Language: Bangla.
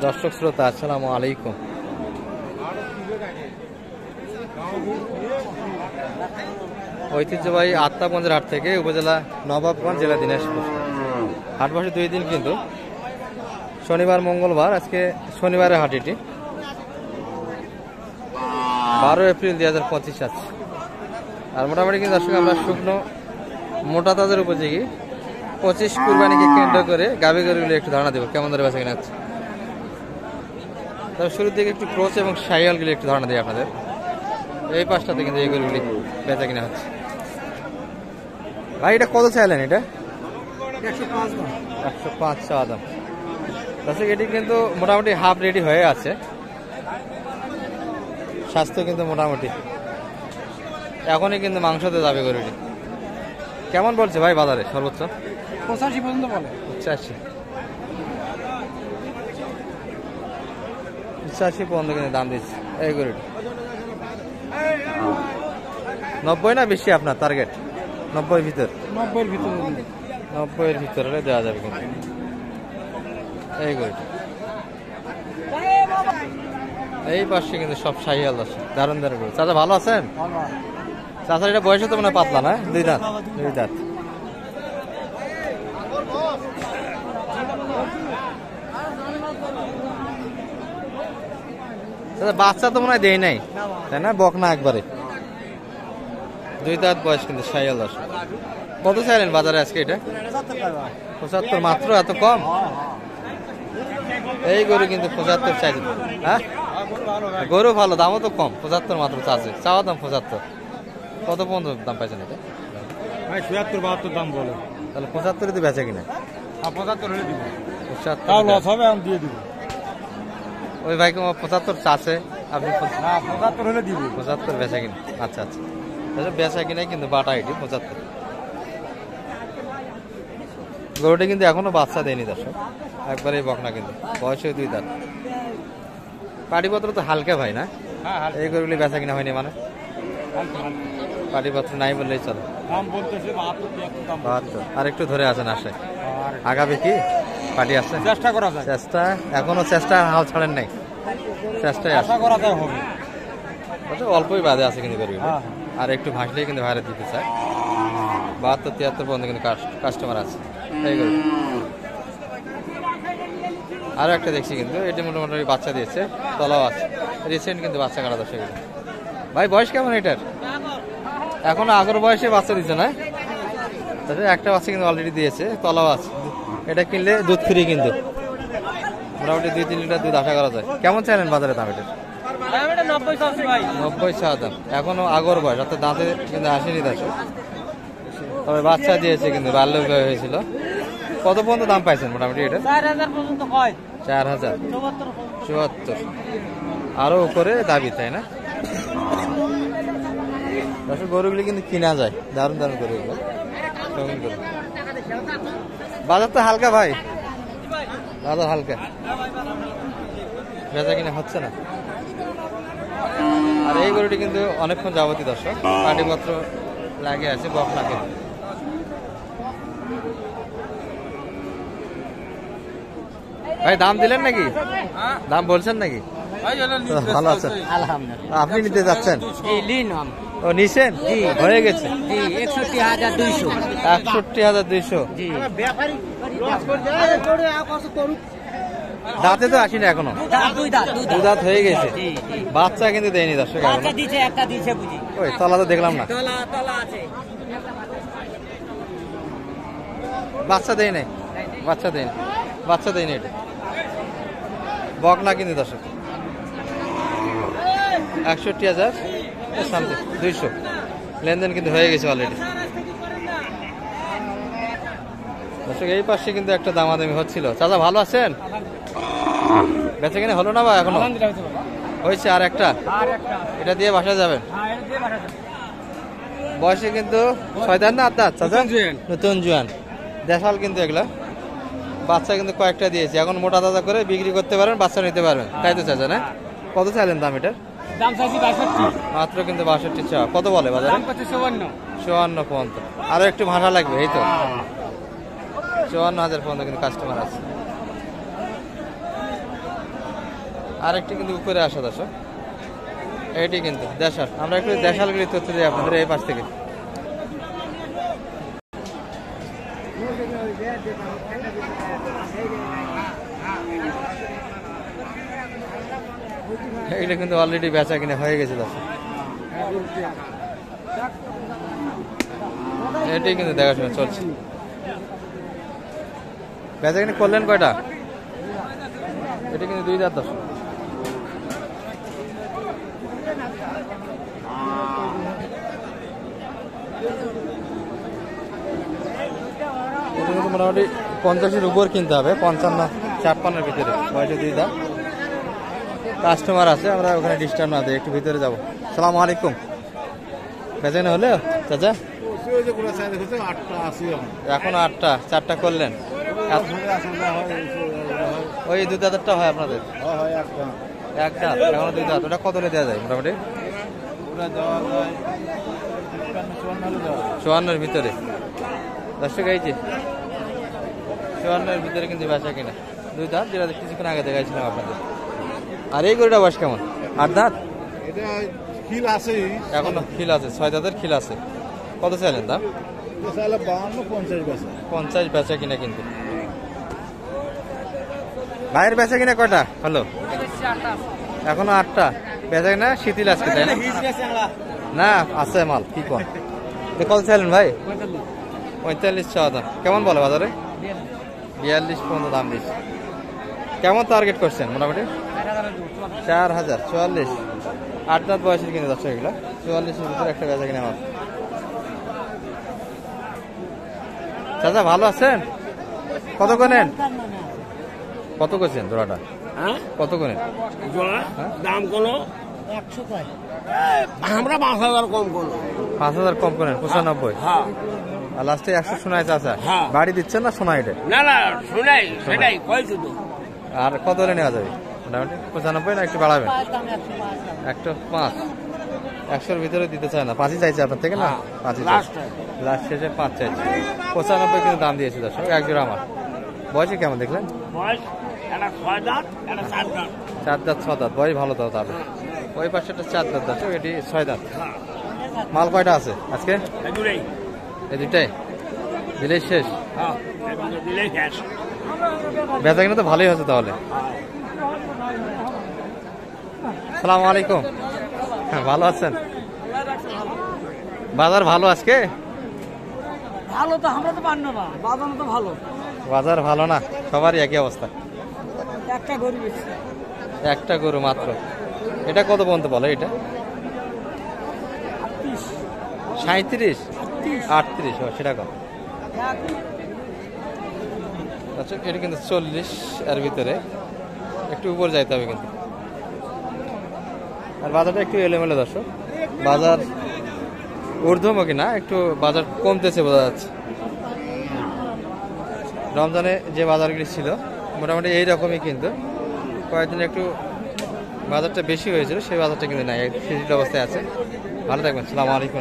দর্শক শ্রোতা আসসালামু আলাইকুম। ঐতিহ্যবাহী আত্মাগঞ্জের হাট থেকে উপজেলা নবাবগঞ্জ, জেলা দিনাজপুর। হাট বসে 2 দিন, কিন্তু শনিবার মঙ্গলবার। আজকে শনিবারের হাট, এটি 12 এপ্রিল 2025 আছে। আর মোটামুটি কিন্তু দর্শক আমরা শুকনো মোটা তাজের উপযোগী 25 কুরবানিকে কেন্দ্র করে গাভী গরুগুলো একটু ধারণা দেবো কেমন ধরে বেচা কিনা হচ্ছে। তবে শুরুর দিকে একটু ক্রোচ এবং শাহিওয়ালগুলি একটু ধারণা দিই আপনাদের। এই পাশটাতে কিন্তু এই গরুগুলি বেচা কিনা হচ্ছে। ভাই এটা কত চাইলেন? এটা 105 চাওয়া দাম। দর্শক এটি কিন্তু মোটামুটি হাফ রেডি হয়ে আছে, স্বাস্থ্য কিন্তু মোটামুটি, এখনই কিন্তু মাংসতে যাবে গরুটি। কেমন বলছে ভাই বাজারে? সর্বোচ্চ 85 পর্যন্ত বলে। 85 পর্যন্ত কিন্তু দাম দিচ্ছে এই গরুটি। 90 না বেশি আপনার টার্গেট? 90 ভিতর, 90-এর ভিতরে 90-এর ভিতরে হলে দেওয়া যাবে কিন্তু এই গরুটি। এই পাশে কিন্তু সব শাহিওয়াল আছে, দারুণ দারুণ গরু। চাচা ভালো আছেন? চাচা এটা বয়সে তো মনে হয় পাতলা না? 2 দাঁত। বাচ্চা তো মনে হয় দেয় নাই, তাই না? বক না একবারে, 2 দাঁত বয়স কিন্তু শাহিওয়াল আছে। কত চাইলেন বাজারে আজকে এটা? 75 মাত্র? এত কম? এই গরু কিন্তু 75 চাইছে। হ্যাঁ গরু ভালো, দামও তো কম। 75 মাত্র চাচ্ছে, চাওয়া দাম 75। কত পর্যন্ত দাম পাইছেন এটা? 76-72 দাম বলে। তাহলে 75 তো বেচা কিনা? 75 হলে দিব। 75 লস হবে, আমি দিয়ে দিব। ওই ভাই 75 চাচ্ছে, আপনি 75 হলে দিব। 75 বেচা কিনা? আচ্ছা আচ্ছা, তাহলে বেচা কিনাই কিন্তু বাটা এটি 75। গরুটা কিন্তু এখনো বাচ্চা দেয়নি দর্শক, একবারেই বকনা, কিন্তু বয়সে 2 দাঁত। পাটিপত্র তো হালকা ভাই, না? এই গরুগুলি বেচা কিনা হয়নি মানে? পাটিপত্র নাই বললেই চলে। দাম বলতেছে 72। আর একটু ধরে আছেন আশায়, আগাবে কি পাটি আসছে? চেষ্টা করা যায়, চেষ্টা এখনো, চেষ্টা হাল ছাড়েন নাই, চেষ্টাই আশা করা যায় হবে। অল্পই বাদে আছে কিন্তু গরু, আর একটু ভাসলেই কিন্তু ভাইরে দিতে চায়। 72-73 পর্যন্ত কিন্তু কাস্টমার আছে এই গরু। আরো একটা দেখছি কিন্তু এটি মোটামুটি বাচ্চা দিয়েছে, তলাও আছে, রিসেন্ট কিন্তু বাচ্চা কাটা দর্শক। ভাই বয়স কেমন এটার? এখনো আগের বয়সে বাচ্চা দিচ্ছে না? একটা বাচ্চা কিন্তু অলরেডি দিয়েছে, তলাও আছে। এটা কিনলে দুধ ফ্রি, কিন্তু মোটামুটি 2-3 লিটার দুধ আশা করা যায়। কেমন চাইলেন বাজারে দাম এটার? 90 চাওয়া দাম। এখনো আগর বয়স, অর্থাৎ দাঁতে কিন্তু আসেনি দর্শক, তবে বাচ্চা দিয়েছে, কিন্তু বাল্য বিবাহ হয়েছিল। কত পর্যন্ত দাম পাইছেন মোটামুটি এটা? 4000 পর্যন্ত কয়। 4000, 74, আরো উপরে দাবি, তাই না? দর্শক গরুগুলি কিন্তু কিনা যায়, দারুণ দারুণ গরুগুলো। বাজার তো হালকা ভাই, বাজার হালকা, বেচা কিনা হচ্ছে না। আর এই গরুটি কিন্তু অনেকক্ষণ যাবতীয় দর্শক, পাটিপত্র লাগে আছে, বক লাগে। ভাই দাম দিলেন নাকি? দাম বলছেন নাকি? ভালো আছেন? আলহামদুলিল্লাহ। আপনি নিতে যাচ্ছেন? ও নিছেন, হয়ে গেছে 61,200। 61,200। দাঁতে তো আসেনি এখনো, 2 দাঁত হয়ে গেছে। বাচ্চা কিন্তু দেয়নি দর্শক, ওই তলা তো দেখলাম না, বাচ্চা দেয় নাই, বাচ্চা দেয়নি এটা, বকনা কিন্তু দর্শক। 61,200 লেনদেন কিন্তু হয়ে গেছে অলরেডি দর্শক। এই পাশে কিন্তু একটা দামাদামি হচ্ছিল। চাচা ভালো আছেন? বেচা কিনা হলো না বা এখনো? হয়েছে আর একটা, এটা দিয়ে বাসায় যাবেন। বয়সে কিন্তু 6 দাঁত না 8 দাঁত? চাচা নতুন জুয়ান, দেশাল কিন্তু এগুলা। বাচ্চা কিন্তু কয়েকটা দিয়েছে, এখন মোটা তাজা করে বিক্রি করতে পারেন, বাচ্চা নিতে পারবেন, তাই তো চাচা? না কত চাইলেন দাম এটার? দাম চাইছি 62 মাত্র, কিন্তু 62 চাওয়া। কত বলে বাজারে? 54 পর্যন্ত, আরো একটু ভাড়া লাগবে, এই তো 54,000 পর্যন্ত কিন্তু কাস্টমার আছে। আরেকটি কিন্তু উপরে আসা দর্শক, এটি কিন্তু দেশাল। আমরা একটু দেশালগুলি তথ্য দিই আপনাদের এই পাশ থেকে। এগুলো কিন্তু অলরেডি বেচা কিনে হয়ে গেছে দর্শক, এটি কিন্তু দেখাশোনা চলছে। বেচা কিনে করলেন কয়টা? এটি কিন্তু 2 দাঁত দর্শক। এটা কিন্তু মোটামুটি 50-এর উপর কিনতে হবে, 55-56-এর ভিতরে বয়সে 2 দাঁত। কাস্টমার আছে, আমরা ওখানে ডিস্টার্ব না দিই, একটু ভিতরে যাবো। আসসালামু আলাইকুম। বেচা কিনে হলো চাচা? এখন 8টা, 4টা করলেন। ওই 2 দাঁতেরটা হয় আপনাদের? এক দাঁত, এখন 2 দাঁত। ওটা কত দেওয়া যায় মোটামুটি? 54-এর ভিতরে দর্শক, এই যে 54-এর ভিতরে কিন্তু বেচা কিনা 2 দাঁত, যেটা কিছুক্ষণ আগে দেখাইছিলাম আপনাদের। আর এই গরুটা বয়স কেমন? 8 দাঁত? এখনো খিল আছে, 6 দাঁতের খিল আছে। কত চাইলেন দাম? 50 বেচা কিনা কিন্তু। ভাইয়ের বেচা কিনা কয়টা হলো? এখনো 8টা বেচা কিনা, শিথিল আজকে তাই না? না আছে মাল, কি কন? কত চাইলেন ভাই? 45 চাওয়া দাম। কেমন বলে বাজারে? 42 পর্যন্ত দাম দিচ্ছে। কেমন টার্গেট করছেন মোটামুটি? 4000। 44, 8 দাঁত বয়সের কিনে দর্শক এগুলো। 44-এর ভিতরে একটা বেচা কিনে আমার। চাচা ভালো আছেন? কত করেন? কত করছেন জোড়াটা? কত করেন দাম কোনো আমরা 5000 কম করো। 5000 কম করেন? 95। আর লাস্টে 100 শোনায় চাচা। বাড়ি দিচ্ছেন না শোনায়? এটা না না শোনাই, সেটাই কয় শুধু। আর কত হলে নেওয়া যাবে মোটামুটি? 95 না একটু বাড়াবেন? 105। 100-এর ভিতরে দিতে চায় না, 5ই চাইছে আপনার থেকে না? 5ই লাস্ট শেষে 5 চাইছে। 95 কিন্তু দাম দিয়েছে দর্শক, এক জোড়া আমার। বয়সে কেমন দেখলেন? বয়স একটা 6 দাঁত, একটা 4 দাঁত। 4 দাঁত 6 দাঁত, বয়স ভালো দাও তাহলে। ওই পাশেটা 4 দাঁত দর্শক, এটি 6 দাঁত। মাল কয়টা আছে আজকে? এই দুটাই দিলেই শেষ। বেচা কিনা তো ভালোই হচ্ছে তাহলে। সালাম আলাইকুম। হ্যাঁ, ভালো আছেন? বাজার ভালো আজকে? ভালো তো আমরা তো পান না, বাজার তো ভালো। বাজার ভালো না, সবারই একই অবস্থা। একটা গরু বেশি, একটা গরু মাত্র। এটা কত পর্যন্ত বলে? এটা 37, 38। সেটা কত? আচ্ছা, এটা কিন্তু 40 এর ভিতরে, একটু উপর যাইতে হবে কিন্তু। আর বাজারটা একটু এলোমেলো দর্শক, বাজার ঊর্ধ্বমুখী না, একটু বাজার কমতেছে বোঝা যাচ্ছে। রমজানে যে বাজারগুলি ছিল মোটামুটি এইরকমই, কিন্তু কয়েকদিন একটু বাজারটা বেশি হয়েছিল, সেই বাজারটা কিন্তু নাই, শিথিল অবস্থায় আছে। ভালো থাকবেন। আসসালামু আলাইকুম।